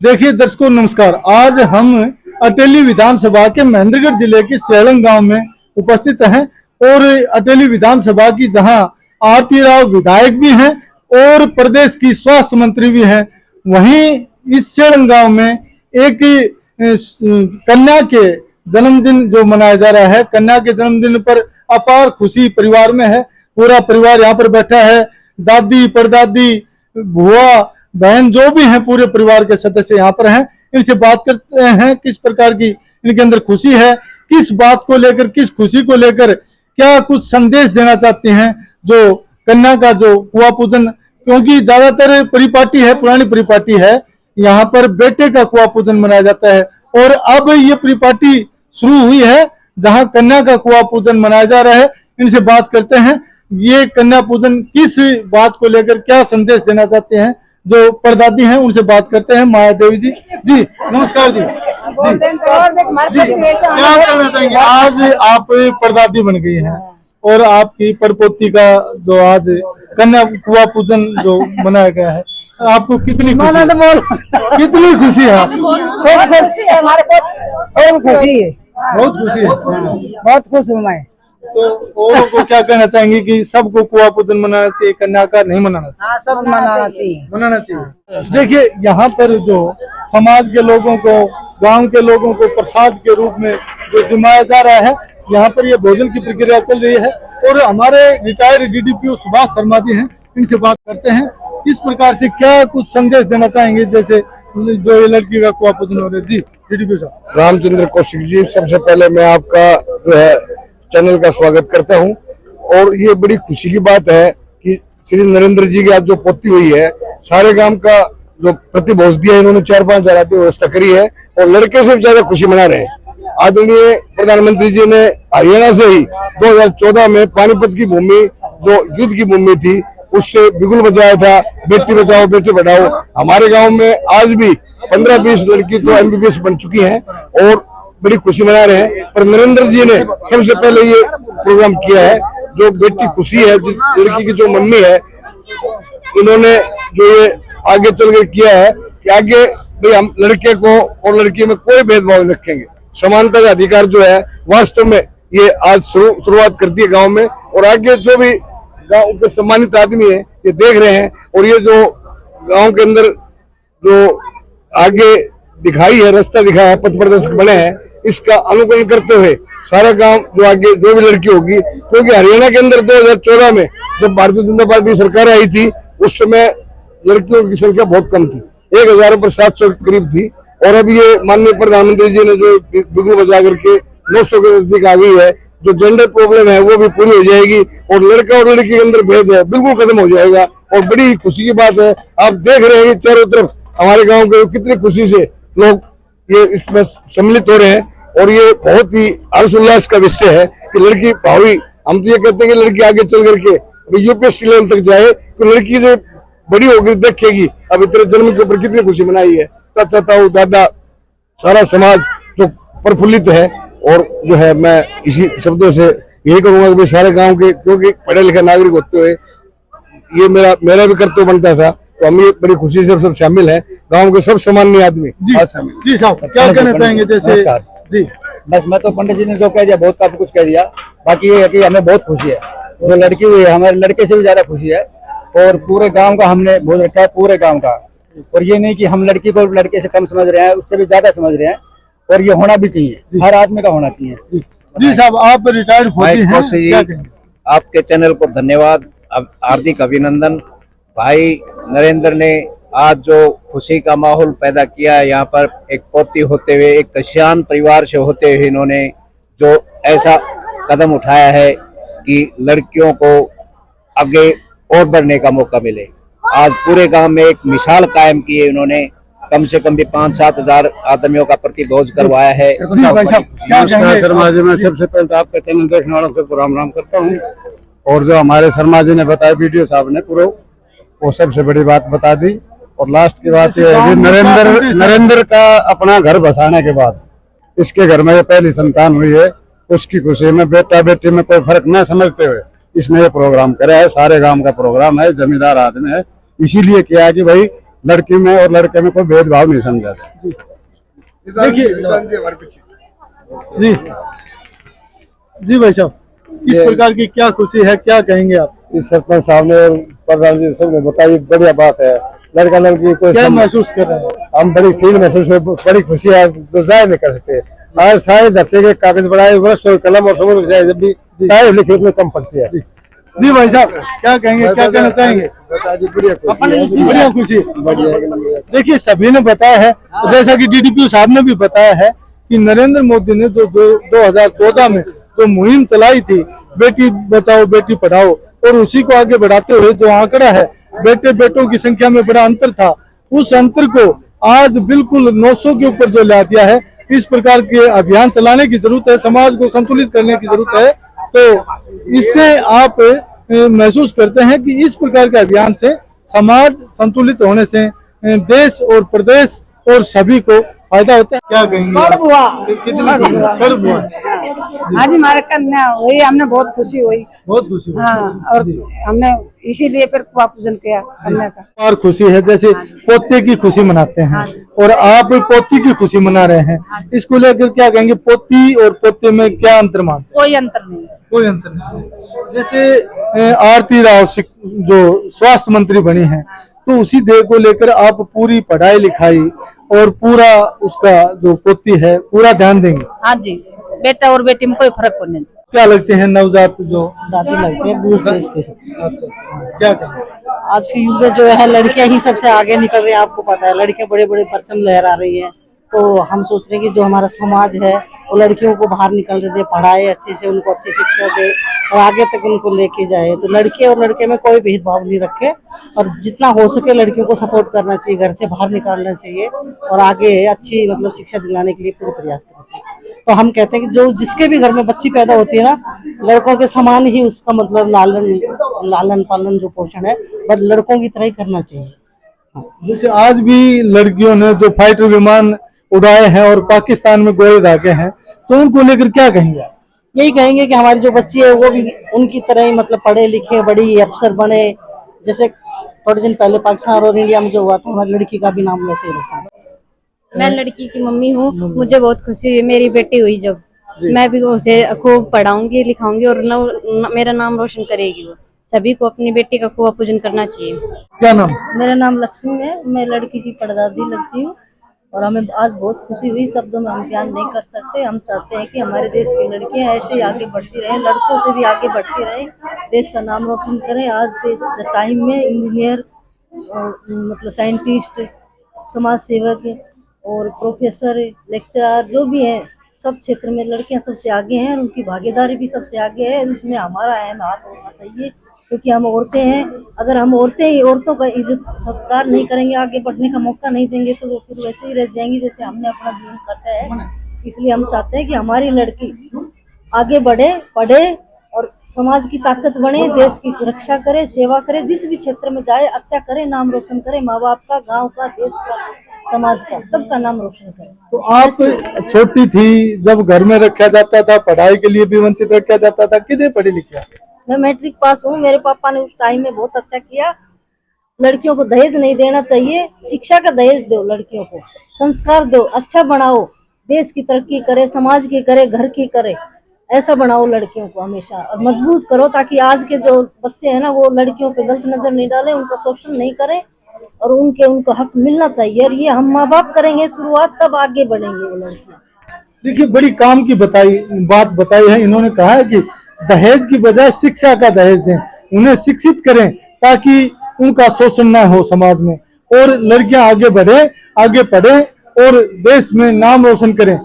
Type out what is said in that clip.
देखिए दर्शकों नमस्कार। आज हम अटेली विधानसभा के महेंद्रगढ़ जिले के सेलंग गांव में उपस्थित हैं और अटेली विधानसभा की जहां आरती राव विधायक भी हैं और प्रदेश की स्वास्थ्य मंत्री भी हैं, वहीं इस सेलंग गांव में एक कन्या के जन्मदिन जो मनाया जा रहा है, कन्या के जन्मदिन पर अपार खुशी परिवार में है। पूरा परिवार यहाँ पर बैठा है, दादी परदादी बुआ बहन जो भी हैं पूरे परिवार के सदस्य यहाँ पर हैं। इनसे बात करते हैं किस प्रकार की इनके अंदर खुशी है, किस बात को लेकर, किस खुशी को लेकर क्या कुछ संदेश देना चाहते हैं। जो कन्या का जो कुआं पूजन, क्योंकि ज्यादातर परिपाटी है, पुरानी परिपाटी है, यहाँ पर बेटे का कुआं पूजन मनाया जाता है और अब ये परिपाटी शुरू हुई है जहाँ कन्या का कुआं पूजन मनाया जा रहा है। इनसे बात करते हैं ये कन्या पूजन किस बात को लेकर क्या संदेश देना चाहते हैं। जो परदादी हैं उनसे बात करते हैं। माया देवी जी, जी नमस्कार जी। क्या कहना चाहेंगे? आज आप परदादी बन गई हैं और आपकी परपोती का जो आज कन्या कुआं पूजन जो मनाया गया है, आपको कितनी खुशी है? कितनी खुशी है? बहुत खुशी है, हमारे बहुत खुशी है, बहुत खुशी है, बहुत खुश हूँ मैं। तो औरों को क्या कहना चाहेंगे कि सबको कुआं पूजन मनाना चाहिए, कन्या का नहीं मनाना चाहिए? हाँ, सब मनाना चाहिए, मनाना चाहिए। देखिए यहाँ पर जो समाज के लोगों को, गांव के लोगों को प्रसाद के रूप में जो जिमाया जा रहा है, यहाँ पर ये भोजन की प्रक्रिया चल रही है और हमारे रिटायर्ड डीडीपीओ सुभाष शर्मा जी हैं, इनसे बात करते हैं किस प्रकार से क्या कुछ संदेश देना चाहेंगे। जैसे जो ये लड़की का कुआं पूजन हो रहा है। जी डीडीपीओ साहब। रामचंद्र कौशिक जी, सबसे पहले मैं आपका जो है चैनल का स्वागत करता हूं और ये बड़ी खुशी की बात है कि श्री नरेंद्र जी की आज जो पोती हुई है, सारे गांव का जो प्रतिभोज दिया इन्होंने 4-5 हजार की व्यवस्था करी है और लड़के से ज्यादा खुशी मना रहे हैं। आदरणीय प्रधानमंत्री जी ने हरियाणा से ही 2014 में पानीपत की भूमि जो युद्ध की भूमि थी उससे बिगुल बजाया था, बेटी बचाओ बेटी बढ़ाओ। हमारे गांव में आज भी 15-20 लड़की तो MBBS बन चुकी हैं और बड़ी खुशी मना रहे हैं। पर नरेंद्र जी ने सबसे पहले ये प्रोग्राम किया है, जो बेटी खुशी है, जिस लड़की की जो मम्मी है, इन्होंने जो ये आगे चल कर किया है कि आगे भाई हम लड़के को और लड़की में कोई भेदभाव नहीं रखेंगे। समानता का अधिकार जो है वास्तव में ये आज शुरुआत करती है गांव में और आगे जो भी गांव के सम्मानित आदमी है ये देख रहे हैं और ये जो गांव के अंदर जो आगे दिखाई है, रास्ता दिखाया है, पथ प्रदर्शक बने हैं, इसका अनुकरण करते हुए सारा गांव जो आगे जो भी लड़की होगी, क्योंकि हरियाणा के अंदर 2014 में जब भारतीय जनता पार्टी सरकार आई थी उस समय लड़कियों की संख्या बहुत कम थी, 1000 पर 700 के करीब थी और अब ये माननीय प्रधानमंत्री जी ने जो बिगुल बजा करके 900 के नजदीक आ गई है। जो जेंडर प्रॉब्लम है वो भी पूरी हो जाएगी और लड़का और लड़की के अंदर भेद है बिल्कुल खत्म हो जाएगा और बड़ी खुशी की बात है। आप देख रहे हैं चारों तरफ हमारे गाँव के कितनी खुशी से लोग ये इसमें सम्मिलित हो रहे हैं और ये बहुत ही हर्षोल्लास का विषय है कि लड़की भावी, हम तो ये कहते हैं कि लड़की आगे चल करके UPSC लेवल तक जाए, तो लड़की जो बड़ी होकर देखेगी अब इतने जन्म के ऊपर कितनी खुशी मनाई है। चाचा ताऊ दादा सारा समाज जो प्रफुल्लित है और जो है मैं इसी शब्दों से यही कहूंगा कि सारे गांव के, क्योंकि पढ़े लिखे नागरिक होते हुए ये मेरा भी कर्तव्य बनता था, तो हम ये बड़ी खुशी से सब शामिल हैं, गांव के सब सामान्य आदमी शामिल। जी साहब क्या कहना चाहेंगे? जैसे जी बस मैं तो पंडित जी ने जो कह दिया बहुत काफी कुछ कह दिया। बाकी ये है कि हमें बहुत खुशी है, जो लड़की हुई है हमारे लड़के से भी ज्यादा खुशी है और पूरे गांव का हमने बोल रखा है, पूरे गांव का। और ये नहीं कि हम लड़की को लड़के से कम समझ रहे हैं, उससे भी ज्यादा समझ रहे हैं और ये होना भी चाहिए, हर आदमी का होना चाहिए। जी साहब आप रिटायर्ड फौजी हैं, आपके चैनल को धन्यवाद, हार्दिक अभिनंदन। भाई नरेंद्र ने आज जो खुशी का माहौल पैदा किया है, यहाँ पर एक पोती होते हुए, एक किसान परिवार से होते हुए इन्होंने जो ऐसा कदम उठाया है कि लड़कियों को आगे और बढ़ने का मौका मिले। आज पूरे गांव में एक मिसाल कायम की है इन्होंने, कम से कम भी 5-7 हजार आदमियों का प्रतिभोज करवाया है। नमस्कार शर्मा जी, मैं सबसे पहले तो आपका चैनल देखने वालों सबको राम राम करता हूँ और जो हमारे शर्मा जी ने बताया, वीडियो साहब ने पूरा वो सबसे बड़ी बात बता दी। और लास्ट की बात ये है कि नरेंद्र का अपना घर बसाने के बाद इसके घर में ये पहली संतान हुई है, उसकी खुशी में बेटा बेटी में कोई फर्क न समझते हुए इसने ये प्रोग्राम करा है। सारे गांव का प्रोग्राम है, जमींदार आदमी है, इसीलिए किया है कि भाई लड़की में और लड़के में कोई भेदभाव नहीं समझा जाए। देखिए जी जी भाई साहब, किस प्रकार की क्या खुशी है, क्या कहेंगे आप? इस सरपंच साहब ने और प्रधान जी सब ने बताई, बढ़िया बात है। लड़का लड़की कोई क्या महसूस कर रहे हैं? हम बड़ी फील महसूस हो, बड़ी खुशी है, तो जाहिर नहीं कर सकते। आज सारे दफ्ते के कागज बढ़ाए, ब्रश और कलम और सब जाए, जब भी लिखी उसमें कम पड़ती है। जी भाई साहब, क्या कहेंगे, क्या कहना चाहेंगे? बढ़िया खुशी। देखिए सभी ने बताया है, जैसा कि डीडीपी साहब ने भी बताया है कि नरेंद्र मोदी ने जो 2014 में जो मुहिम चलाई थी, बेटी बचाओ बेटी पढ़ाओ, और उसी को आगे बढ़ाते हुए जो आंकड़ा है बेटे बेटों की संख्या में बड़ा अंतर था, उस अंतर को आज बिल्कुल 900 के ऊपर जो ला दिया है। इस प्रकार के अभियान चलाने की जरूरत है, समाज को संतुलित करने की जरूरत है। तो इससे आप महसूस करते हैं कि इस प्रकार के अभियान से समाज संतुलित होने से देश और प्रदेश और सभी को फायदा होता है। क्या कहेंगे? पर्व हुआ आज हमारे कन्या हुई, हमने बहुत खुशी हुई, बहुत खुशी हुई। हाँ, और हमने इसीलिए फिर पूजन किया कन्या का। और खुशी है, जैसे पोते की खुशी मनाते हैं और आप पोती की खुशी मना रहे हैं, इसको लेकर क्या कहेंगे? पोती और पोते में क्या अंतर मानते? कोई अंतर नहीं, कोई अंतर नहीं। जैसे आरती राव जो स्वास्थ्य मंत्री बनी है, तो उसी देह को लेकर आप पूरी पढ़ाई लिखाई और पूरा उसका जो पोती है पूरा ध्यान देंगे? हाँ जी, बेटा और बेटी में कोई फर्क नहीं है। क्या लगते हैं नवजात जो दादी लगती है, दूध बेचते हैं। क्या कहेंगे? आज के युग में जो है लड़कियां ही सबसे आगे निकल रही हैं, आपको पता है, लड़कियां बड़े बड़े परचम लहरा रही हैं। तो हम सोच रहे हैं कि जो हमारा समाज है वो लड़कियों को बाहर निकलने दे, पढ़ाए अच्छे से, उनको अच्छी शिक्षा दे और आगे तक उनको लेके जाए। तो लड़के और लड़के में कोई भेदभाव नहीं रखे और जितना हो सके लड़कियों को सपोर्ट करना चाहिए, घर से बाहर निकालना चाहिए और आगे अच्छी मतलब शिक्षा दिलाने के लिए पूरे प्रयास करना चाहिए। तो हम कहते हैं कि जो जिसके भी घर में बच्ची पैदा होती है ना, लड़कों के समान ही उसका मतलब लालन पालन जो पोषण है बस लड़कों की तरह ही करना चाहिए। जैसे आज भी लड़कियों ने जो फाइटर विमान उड़ाए हैं और पाकिस्तान में गोले दागे हैं, तो उनको लेकर क्या कहेंगे? यही कहेंगे कि हमारी जो बच्ची है वो भी उनकी तरह ही मतलब पढ़े लिखे, बड़ी अफसर बने। जैसे थोड़े दिन पहले पाकिस्तान और इंडिया में जो हुआ था, हमारी लड़की का भी नाम वैसे ही रोशन। मैं लड़की की मम्मी हूँ, मुझे बहुत खुशी हुई, मेरी बेटी हुई जब, मैं भी उसे खूब पढ़ाऊंगी लिखाऊंगी और मेरा नाम रोशन करेगी। वो सभी को अपनी बेटी का खूब पूजन करना चाहिए। क्या नाम? मेरा नाम लक्ष्मी है, मैं लड़की की परदादी लगती हूँ और हमें आज बहुत खुशी हुई। शब्दों में हम बयान नहीं कर सकते। हम चाहते हैं कि हमारे देश की लड़कियां ऐसे ही आगे बढ़ती रहें, लड़कों से भी आगे बढ़ती रहें, देश का नाम रोशन करें। आज के टाइम में इंजीनियर मतलब साइंटिस्ट, समाज सेवक और प्रोफेसर, लेक्चरर जो भी हैं, सब क्षेत्र में लड़कियां सबसे आगे हैं और उनकी भागीदारी भी सबसे आगे है। उसमें हमारा अहम हाथ होना चाहिए क्योंकि हम औरतें हैं। अगर हम औरतें ही औरतों का इज्जत सत्कार नहीं करेंगे, आगे बढ़ने का मौका नहीं देंगे, तो वो फिर वैसे ही रह जाएंगी जैसे हमने अपना जीवन काटा है। इसलिए हम चाहते हैं कि हमारी लड़की आगे बढ़े, पढ़े और समाज की ताकत बने, देश की सुरक्षा करे, सेवा करे, जिस भी क्षेत्र में जाए अच्छा करे, नाम रोशन करे, माँ बाप का, गाँव का, देश का, समाज का, सबका नाम रोशन करे। तो आप छोटी थी जब घर में रखा जाता था, पढ़ाई के लिए भी वंचित रखा जाता था, कितने पढ़ी लिखी? मैं मैट्रिक पास हूँ। मेरे पापा ने उस टाइम में बहुत अच्छा किया। लड़कियों को दहेज नहीं देना चाहिए, शिक्षा का दहेज दो, लड़कियों को संस्कार दो, अच्छा बनाओ, देश की तरक्की करे, समाज की करे, घर की करे, ऐसा बनाओ लड़कियों को हमेशा और मजबूत करो ताकि आज के जो बच्चे हैं ना वो लड़कियों पे गलत नजर नहीं डालें, उनका शोषण नहीं करें और उनको हक मिलना चाहिए। और ये हम माँ बाप करेंगे शुरुआत, तब आगे बढ़ेंगे वो लड़कियां। देखिए बड़ी काम की बात बताई है इन्होंने। कहा है कि दहेज की बजाय शिक्षा का दहेज दें, उन्हें शिक्षित करें ताकि उनका शोषण न हो समाज में और लड़कियां आगे बढ़े, आगे पढ़े और देश में नाम रोशन करें।